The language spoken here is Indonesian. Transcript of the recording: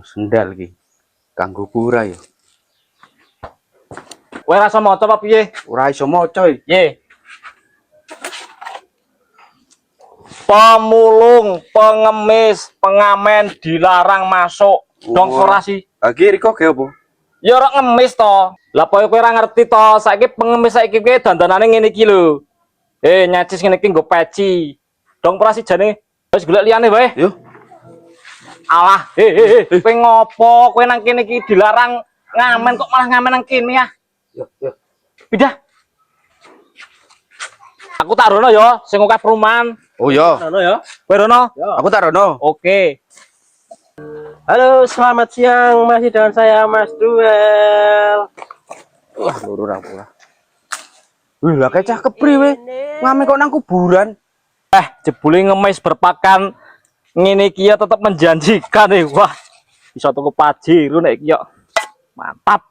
Sendal iki. Kanggo pura ya. Kowe rasa maca apa piye? Ora iso maca iki. Ye. Pemulung, pengemis, pengamen dilarang masuk. Dong korasi. Lagi riko ge apa? Ya ora ngemis to. Lah kowe ora ngerti to, saiki pengemis saiki ki dandanane ngene iki lho. Nyacis ngene iki nggo peci. Dong korasi jane wis golek liyane wae. Yo. Alah, kowe ngopo? Kowe nang kene iki dilarang ngamen kok malah ngamen nang kene ya? Yo, yo. Pindah. Aku tak rono ya, sing akeh perumahan. Oh iya. Rono ya. Kowe rono? Aku tak rono. Oke. Halo, selamat siang. Masih dengan saya Mas Duel. Wah, loro ra pula. Wih, lah kayak cakep priwe. Ngamen kok nang kuburan. Jebule ngemis berpakan ngene iki ya tetep menjanjikan Wah, bisa tuku pajero nek iki ya. Mantap.